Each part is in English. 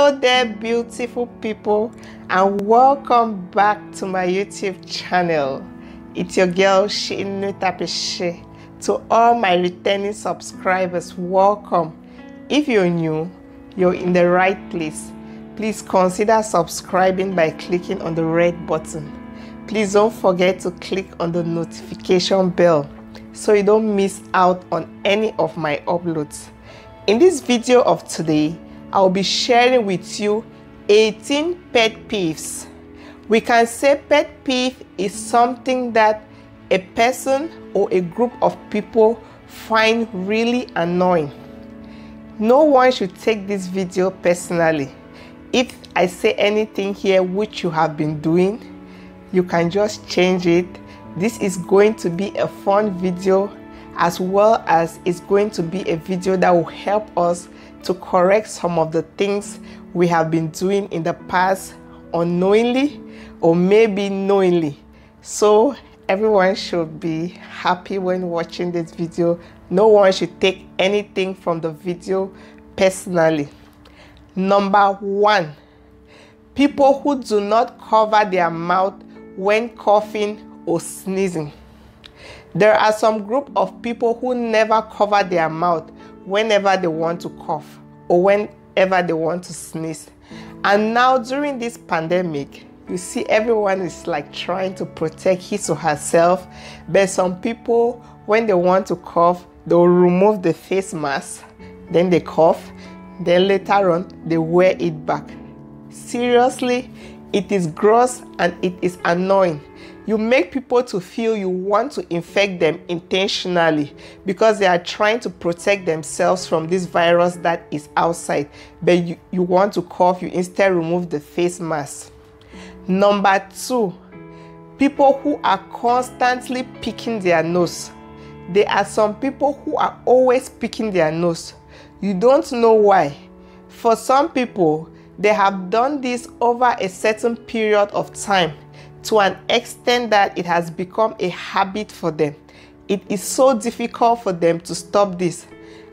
Hello there, beautiful people, and welcome back to my YouTube channel. It's your girl Shinu Tapishe. To all my returning subscribers, welcome. If you're new, you're in the right place. Please consider subscribing by clicking on the red button. Please don't forget to click on the notification bell so you don't miss out on any of my uploads. In this video of today, I'll be sharing with you 18 pet peeves. We can say pet peeve is something that a person or a group of people find really annoying. No one should take this video personally. If I say anything here which you have been doing, you can just change it. This is going to be a fun video, as well as it's going to be a video that will help us to correct some of the things we have been doing in the past unknowingly or maybe knowingly. So everyone should be happy when watching this video. No one should take anything from the video personally. Number 1, people who do not cover their mouth when coughing or sneezing. There are some group of people who never cover their mouth whenever they want to cough or whenever they want to sneeze. And now during this pandemic, you see everyone is like trying to protect his or herself, but some people, when they want to cough, they'll remove the face mask, then they cough, then later on they wear it back. Seriously, it is gross and it is annoying. You make people to feel you want to infect them intentionally because they are trying to protect themselves from this virus that is outside. But you want to cough, you instead remove the face mask. Number 2, people who are constantly picking their nose. There are some people who are always picking their nose. You don't know why. For some people, they have done this over a certain period of time, to an extent that it has become a habit for them. It is so difficult for them to stop this.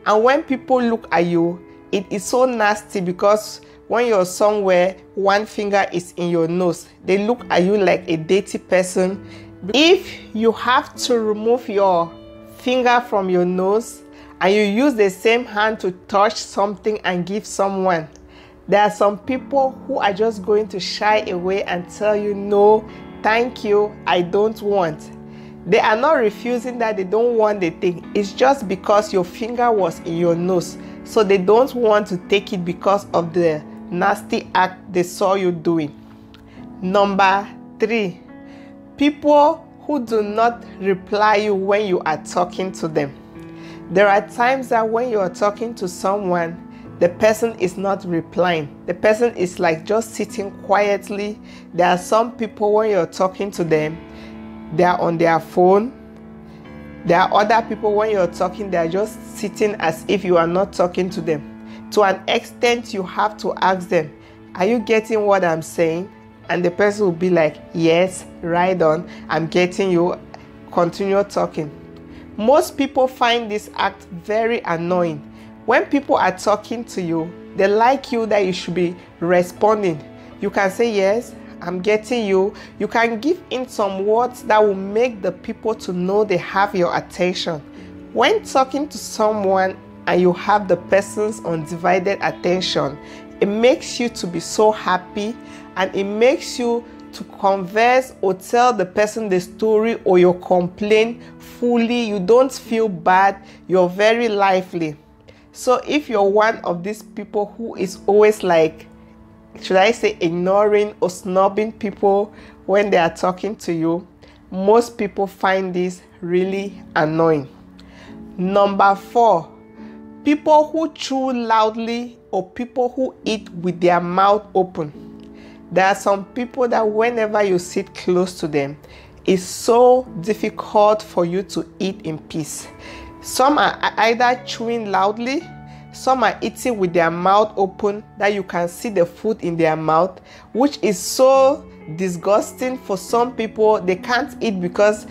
And when people look at you, it is so nasty because when you're somewhere, one finger is in your nose. They look at you like a dirty person. If you have to remove your finger from your nose and you use the same hand to touch something and give someone, there are some people who are just going to shy away and tell you, no, thank you, I don't want. They are not refusing that they don't want the thing. It's just because your finger was in your nose. So they don't want to take it because of the nasty act they saw you doing. Number 3, people who do not reply you when you are talking to them. There are times that when you are talking to someone, the person is not replying. The person is like just sitting quietly. There are some people when you're talking to them, they are on their phone. There are other people when you're talking, they are just sitting as if you are not talking to them. To an extent, you have to ask them, are you getting what I'm saying? And the person will be like, yes, right on, I'm getting you. Continue talking. Most people find this act very annoying. When people are talking to you, they like you that you should be responding. You can say, yes, I'm getting you. You can give in some words that will make the people to know they have your attention. When talking to someone and you have the person's undivided attention, it makes you to be so happy, and it makes you to converse or tell the person the story or your complaint fully. You don't feel bad. You're very lively. So if you're one of these people who is always like, should I say, ignoring or snubbing people when they are talking to you, most people find this really annoying. Number 4, people who chew loudly or people who eat with their mouth open. There are some people that whenever you sit close to them, it's so difficult for you to eat in peace. Some are either chewing loudly, some are eating with their mouth open that you can see the food in their mouth, which is so disgusting for some people. They can't eat because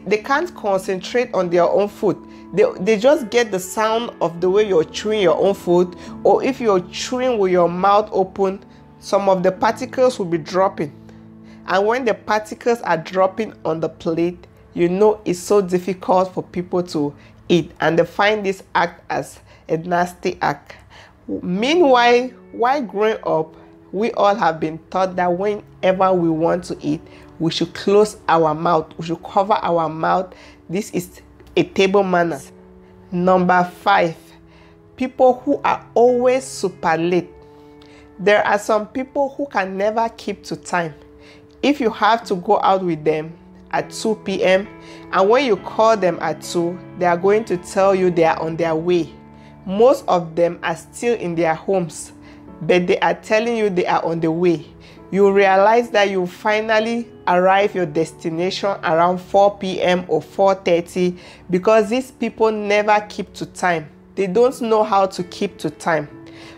they can't concentrate on their own food. They just get the sound of the way you're chewing your own food, or if you're chewing with your mouth open, some of the particles will be dropping. And when the particles are dropping on the plate, you know it's so difficult for people to eat, and they find this act as a nasty act. Meanwhile, while growing up, we all have been taught that whenever we want to eat, we should close our mouth. We should cover our mouth. This is a table manner. Number 5, people who are always super late. There are some people who can never keep to time. If you have to go out with them at 2 p.m. and when you call them at 2, they are going to tell you they are on their way. Most of them are still in their homes, but they are telling you they are on the way. You realize that you finally arrive your destination around 4 p.m. or 4:30 because these people never keep to time. They don't know how to keep to time.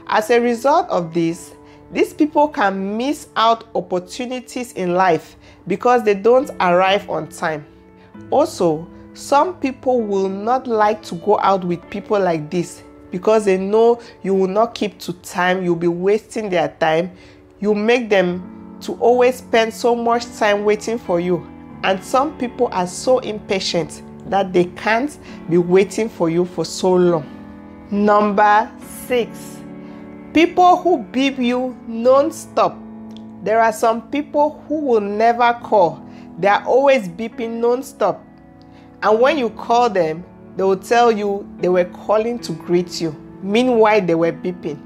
As a result of this, these people can miss out opportunities in life because they don't arrive on time. Also, some people will not like to go out with people like this because they know you will not keep to time. You'll be wasting their time. You make them to always spend so much time waiting for you. And some people are so impatient that they can't be waiting for you for so long. Number 6, people who beep you non-stop. There are some people who will never call. They are always beeping non-stop. And when you call them, they will tell you they were calling to greet you. Meanwhile, they were beeping.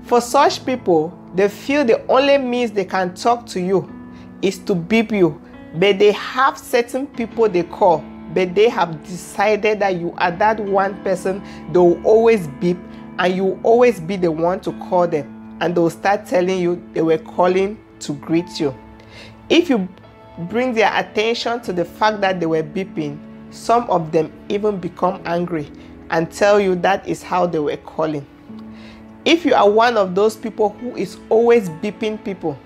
For such people, they feel the only means they can talk to you is to beep you. But they have certain people they call, but they have decided that you are that one person they will always beep, and you will always be the one to call them. And they will start telling you they were calling to greet you. If you bring their attention to the fact that they were beeping, some of them even become angry and tell you that is how they were calling. If you are one of those people who is always beeping people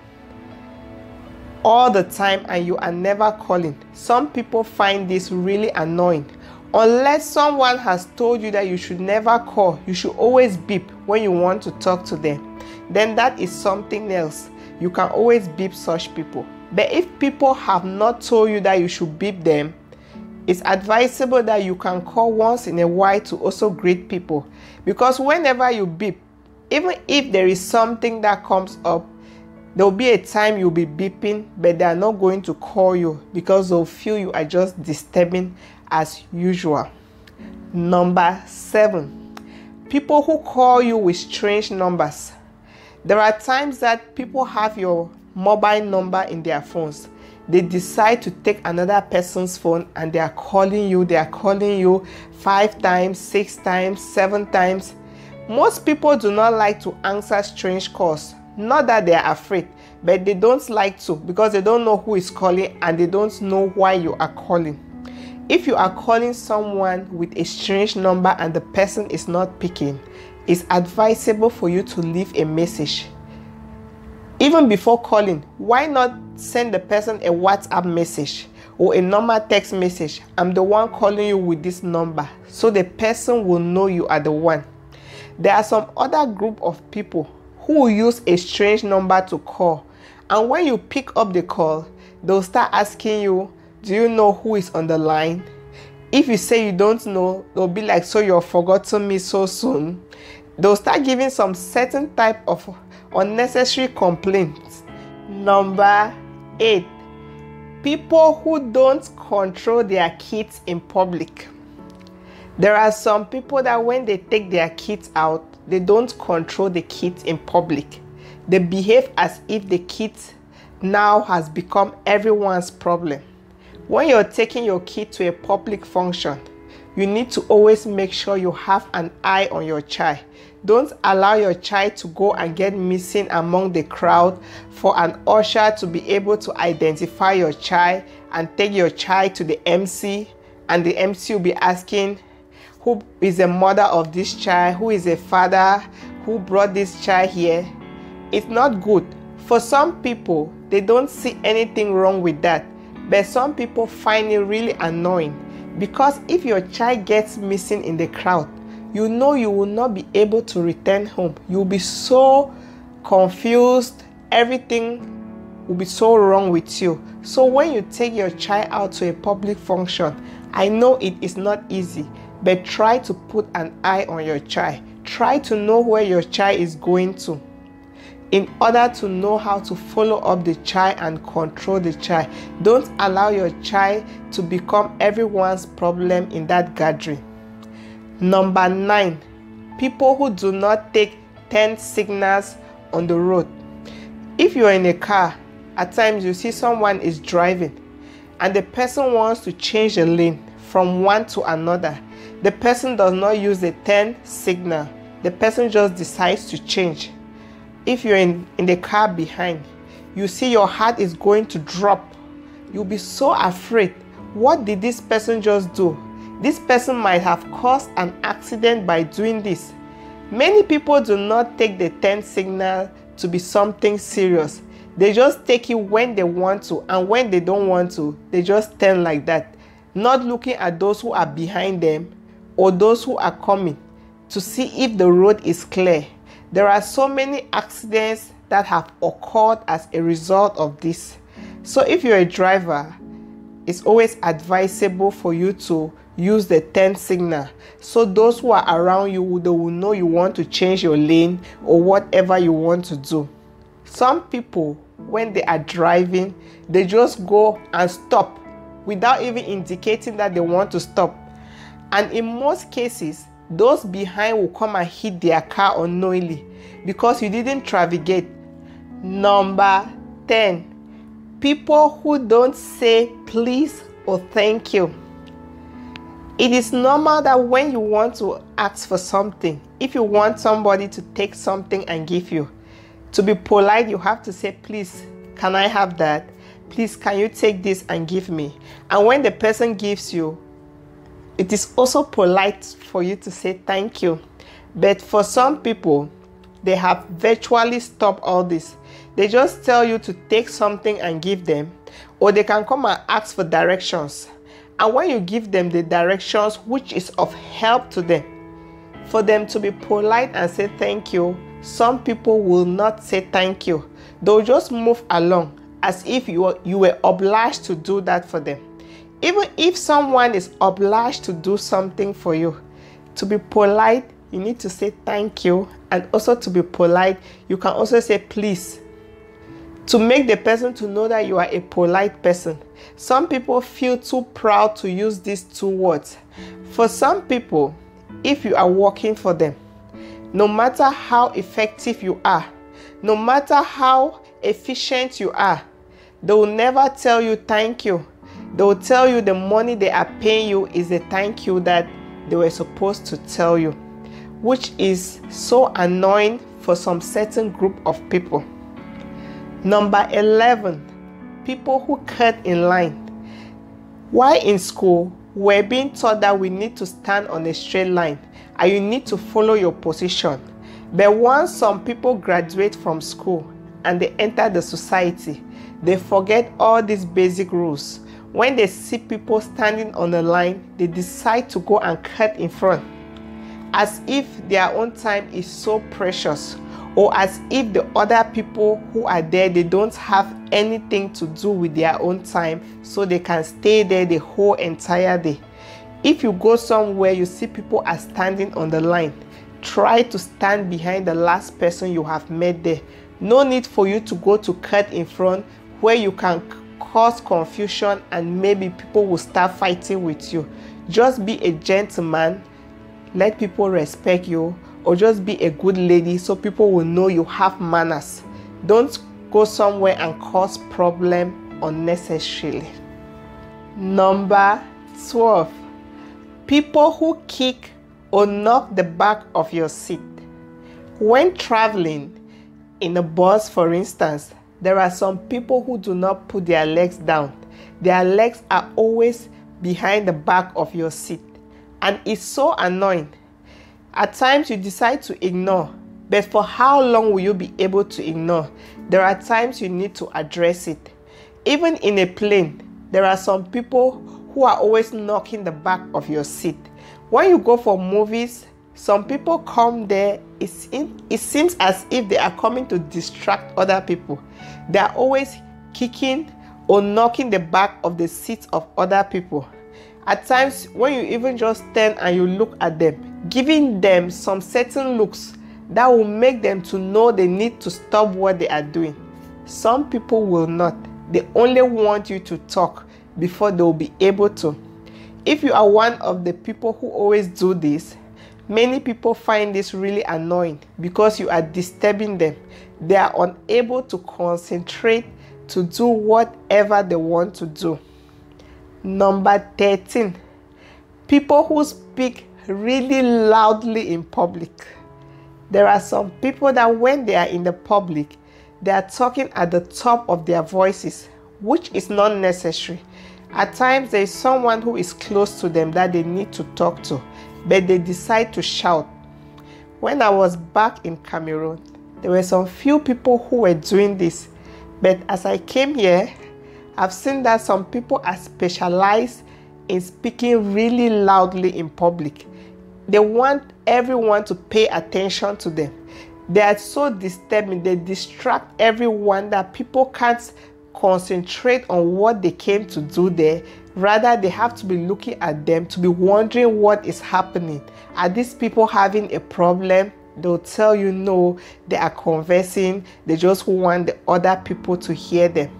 all the time and you are never calling, some people find this really annoying. Unless someone has told you that you should never call, you should always beep when you want to talk to them, then that is something else. You can always beep such people. But if people have not told you that you should beep them, it's advisable that you can call once in a while to also greet people. Because whenever you beep, even if there is something that comes up, there will be a time you'll be beeping, but they are not going to call you because they'll feel you are just disturbing as usual. Number 7, people who call you with strange numbers. There are times that people have your mobile number in their phones. They decide to take another person's phone and they are calling you. They are calling you 5 times, 6 times, 7 times. Most people do not like to answer strange calls. Not that they are afraid, but they don't like to because they don't know who is calling and they don't know why you are calling. If you are calling someone with a strange number and the person is not picking, it's advisable for you to leave a message. Even before calling, why not send the person a WhatsApp message or a normal text message? I'm the one calling you with this number, so the person will know you are the one. There are some other group of people who will use a strange number to call, and when you pick up the call, they'll start asking you, do you know who is on the line? If you say you don't know, they'll be like, so you've forgotten me so soon? They'll start giving some certain type of unnecessary complaints. Number 8, people who don't control their kids in public. There are some people that when they take their kids out, they don't control the kids in public. They behave as if the kids now has become everyone's problem. When you're taking your kid to a public function, you need to always make sure you have an eye on your child. Don't allow your child to go and get missing among the crowd for an usher to be able to identify your child and take your child to the MC, and the MC will be asking, who is the mother of this child? Who is the father? Who brought this child here? It's not good. For some people, they don't see anything wrong with that. But some people find it really annoying, because if your child gets missing in the crowd, you know you will not be able to return home. You'll be so confused. Everything will be so wrong with you. So when you take your child out to a public function, I know it is not easy, but try to put an eye on your child. Try to know where your child is going to, in order to know how to follow up the child and control the child. Don't allow your child to become everyone's problem in that gathering. Number 9, people who do not take turn signals on the road. If you are in a car, at times you see someone is driving and the person wants to change the lane from one to another. The person does not use the turn signal. The person just decides to change. If you're in the car behind, you see your heart is going to drop. You'll be so afraid. What did this person just do? This person might have caused an accident by doing this. Many people do not take the turn signal to be something serious. They just take it when they want to, and when they don't want to, they just turn like that, not looking at those who are behind them or those who are coming to see if the road is clear. There are so many accidents that have occurred as a result of this. So if you're a driver, it's always advisable for you to use the turn signal, so those who are around you, they will know you want to change your lane or whatever you want to do. Some people, when they are driving, they just go and stop without even indicating that they want to stop. And in most cases, those behind will come and hit their car unknowingly because you didn't navigate. Number 10, people who don't say please or thank you. It is normal that when you want to ask for something, if you want somebody to take something and give you, to be polite, you have to say, please, can I have that? Please, can you take this and give me? And when the person gives you, it is also polite for you to say thank you. But for some people, they have virtually stopped all this. They just tell you to take something and give them, or they can come and ask for directions. And when you give them the directions, which is of help to them, for them to be polite and say thank you, some people will not say thank you. They'll just move along as if you were obliged to do that for them. Even if someone is obliged to do something for you, to be polite, you need to say thank you. And also to be polite, you can also say please, to make the person to know that you are a polite person. Some people feel too proud to use these two words. For some people, if you are working for them, no matter how effective you are, no matter how efficient you are, they will never tell you thank you. They will tell you the money they are paying you is the thank you that they were supposed to tell you, which is so annoying for some certain group of people. Number 11, people who cut in line. While in school, we're being taught that we need to stand on a straight line and you need to follow your position. But once some people graduate from school and they enter the society, they forget all these basic rules. When they see people standing on the line, they decide to go and cut in front, as if their own time is so precious, or as if the other people who are there, they don't have anything to do with their own time, so they can stay there the whole entire day. If you go somewhere, you see people are standing on the line, try to stand behind the last person you have met there. No need for you to go to cut in front where you can cause confusion and maybe people will start fighting with you. Just be a gentleman, let people respect you, or just be a good lady so people will know you have manners. Don't go somewhere and cause problem unnecessarily. Number 12, people who kick or knock the back of your seat. When traveling in a bus, for instance, there are some people who do not put their legs down. Their legs are always behind the back of your seat, and it's so annoying. At times you decide to ignore, but for how long will you be able to ignore? There are times you need to address it. Even in a plane, There are some people who are always knocking the back of your seat. When you go for movies, some people come there, it seems as if they are coming to distract other people. They are always kicking or knocking the back of the seats of other people. At times, when you even just stand and you look at them, giving them some certain looks that will make them to know they need to stop what they are doing. Some people will not. They only want you to talk before they will be able to. If you are one of the people who always do this, many people find this really annoying because you are disturbing them. They are unable to concentrate to do whatever they want to do. Number 13, people who speak really loudly in public. There are some people that when they are in the public, they are talking at the top of their voices, which is not necessary. At times, there is someone who is close to them that they need to talk to, but they decide to shout. When I was back in Cameroon, there were some few people who were doing this, but as I came here, I've seen that some people are specialized in speaking really loudly in public. They want everyone to pay attention to them. They are so disturbing, they distract everyone that people can't concentrate on what they came to do there. Rather, they have to be looking at them, to be wondering what is happening. Are these people having a problem? They'll tell you no, they are conversing. They just want the other people to hear them.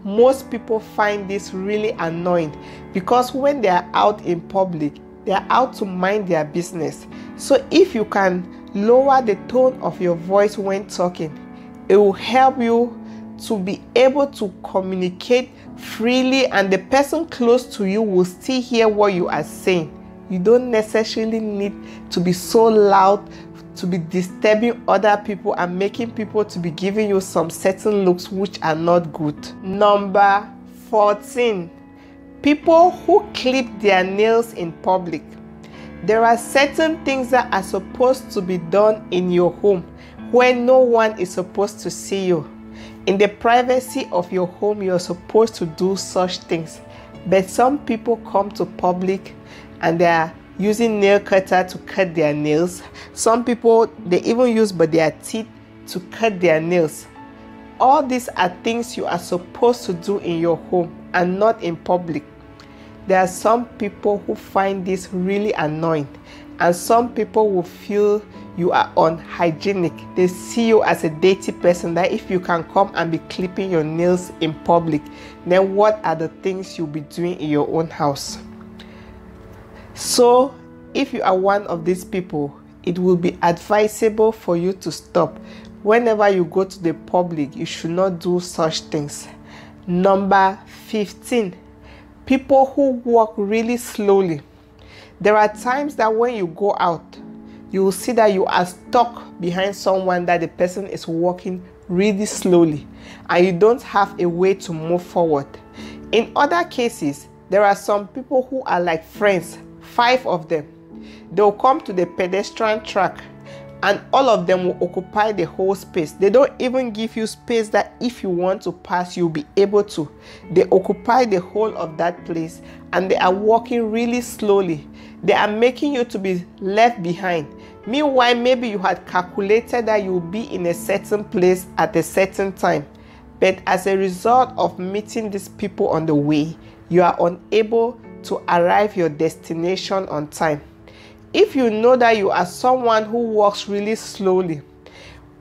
Most people find this really annoying because when they are out in public, they are out to mind their business. So if you can lower the tone of your voice when talking, it will help you to be able to communicate freely, and the person close to you will still hear what you are saying. You don't necessarily need to be so loud to be disturbing other people and making people to be giving you some certain looks which are not good. Number 14, people who clip their nails in public. There are certain things that are supposed to be done in your home when no one is supposed to see you. In the privacy of your home, you're supposed to do such things. But some people come to public and they are using nail cutter to cut their nails. Some people, they even use their teeth to cut their nails. All these are things you are supposed to do in your home and not in public. There are some people who find this really annoying, and some people will feel you are unhygienic. They see you as a dirty person, that if you can come and be clipping your nails in public, then what are the things you'll be doing in your own house? So if you are one of these people, it will be advisable for you to stop. Whenever you go to the public, you should not do such things. Number 15, people who walk really slowly. There are times that when you go out, you will see that you are stuck behind someone, that the person is walking really slowly and you don't have a way to move forward. In other cases, there are some people who are like friends, 5 of them. They'll come to the pedestrian track and all of them will occupy the whole space. They don't even give you space that if you want to pass, you'll be able to. They occupy the whole of that place and they are walking really slowly. They are making you to be left behind. Meanwhile, maybe you had calculated that you'll be in a certain place at a certain time. But as a result of meeting these people on the way, you are unable to arrive your destination on time. If you know that you are someone who walks really slowly,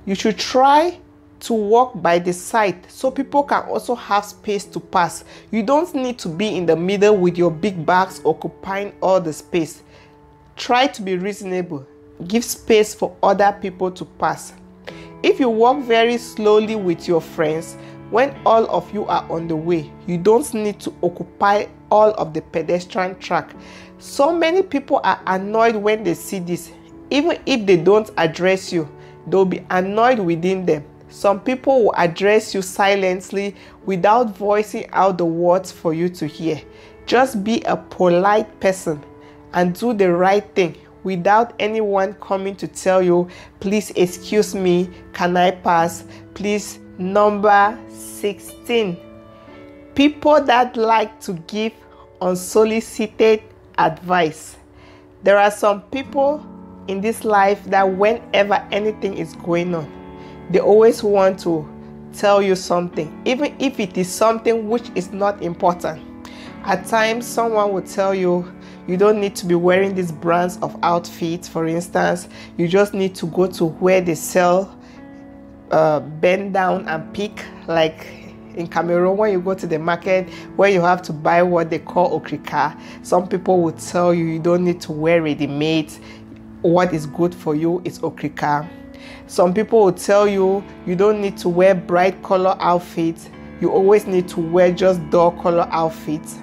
you should try to walk by the side so people can also have space to pass. You don't need to be in the middle with your big bags occupying all the space. Try to be reasonable. Give space for other people to pass. If you walk very slowly with your friends, when all of you are on the way, you don't need to occupy all of the pedestrian track. So many people are annoyed when they see this. Even if they don't address you, they'll be annoyed within them. Some people will address you silently without voicing out the words for you to hear. Just be a polite person and do the right thing without anyone coming to tell you, please excuse me, can I pass? Please. Number 16, People that like to give unsolicited advice. There are some people in this life that whenever anything is going on, they always want to tell you something, even if it is something which is not important. At times, someone will tell you, you don't need to be wearing these brands of outfits. For instance, you just need to go to where they sell bend down and pick, like in Cameroon when you go to the market where you have to buy what they call okrika. Some people will tell you you don't need to wear ready-made. What is good for you is okrika. Some people will tell you you don't need to wear bright color outfits. You always need to wear just dull color outfits.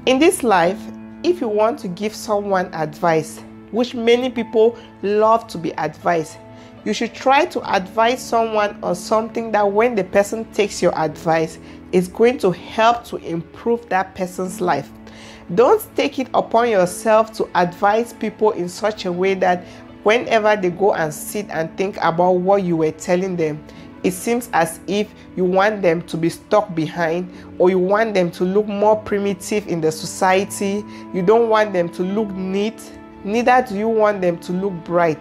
In this life, if you want to give someone advice, which many people love to be advised, you should try to advise someone on something that when the person takes your advice, is going to help to improve that person's life. Don't take it upon yourself to advise people in such a way that whenever they go and sit and think about what you were telling them, it seems as if you want them to be stuck behind, or you want them to look more primitive in the society. You don't want them to look neat, neither do you want them to look bright.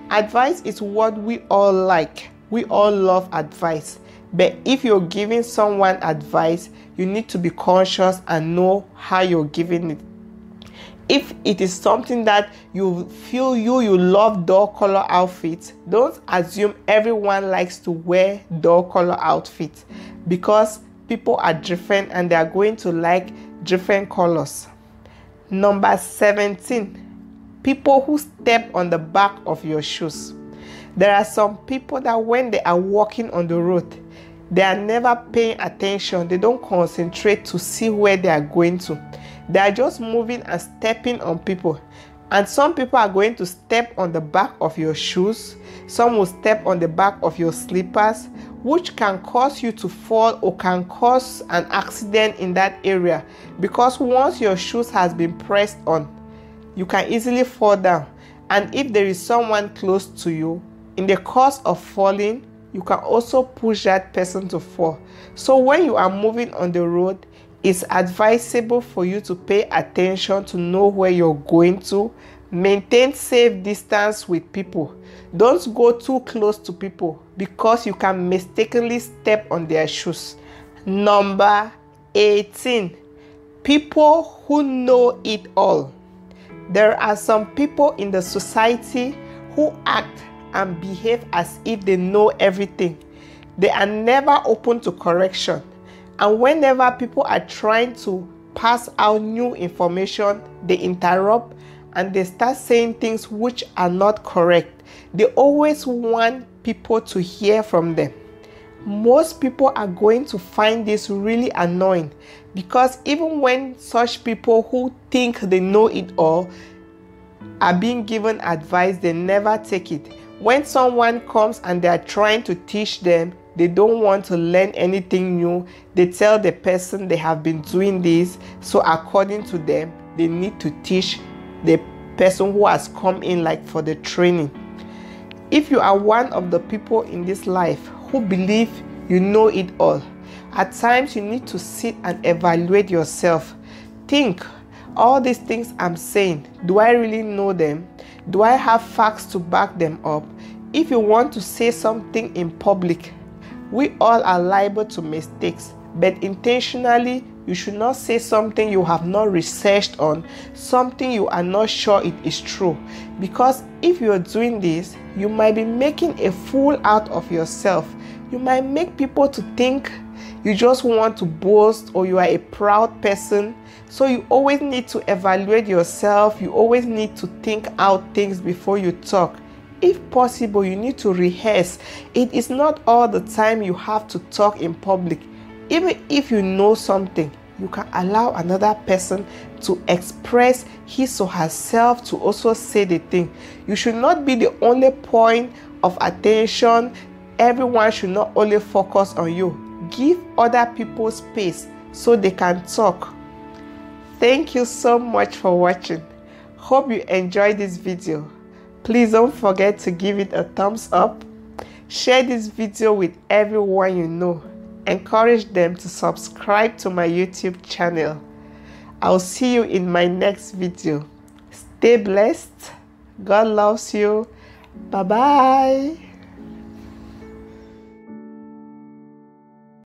Advice is what we all like. We all love advice. But if you're giving someone advice, you need to be conscious and know how you're giving it. If it is something that you feel you love dull color outfits, don't assume everyone likes to wear dull color outfits, because people are different and they are going to like different colors. Number 17. People who step on the back of your shoes. There are some people that when they are walking on the road, they are never paying attention. They don't concentrate to see where they are going to. They are just moving and stepping on people. And some people are going to step on the back of your shoes. Some will step on the back of your slippers, which can cause you to fall or can cause an accident in that area. Because once your shoes has been pressed on, you can easily fall down. And if there is someone close to you, in the course of falling, you can also push that person to fall. So when you are moving on the road, it's advisable for you to pay attention to know where you're going to. Maintain safe distance with people. Don't go too close to people because you can mistakenly step on their shoes. Number 18. People who know it all. There are some people in the society who act and behave as if they know everything. They are never open to correction. And whenever people are trying to pass out new information, they interrupt and they start saying things which are not correct. They always want people to hear from them. Most people are going to find this really annoying, because even when such people who think they know it all are being given advice, they never take it. When someone comes and they are trying to teach them, they don't want to learn anything new. They tell the person they have been doing this, so according to them, they need to teach the person who has come in like for the training. If you are one of the people in this life who believe you know it all, at times you need to sit and evaluate yourself. Think, all these things I'm saying, do I really know them? Do I have facts to back them up? If you want to say something in public, we all are liable to mistakes, but intentionally, you should not say something you have not researched on, something you are not sure it is true. Because if you are doing this, you might be making a fool out of yourself. You might make people to think you just want to boast or you are a proud person. So you always need to evaluate yourself. You always need to think out things before you talk. If possible, you need to rehearse. It is not all the time you have to talk in public. Even if you know something, you can allow another person to express his or herself to also say the thing. You should not be the only point of attention. Everyone should not only focus on you. Give other people space so they can talk. Thank you so much for watching. Hope you enjoyed this video. Please don't forget to give it a thumbs up. Share this video with everyone you know. encourage them to subscribe to my YouTube channel. I'll see you in my next video. Stay blessed. God loves you. Bye bye.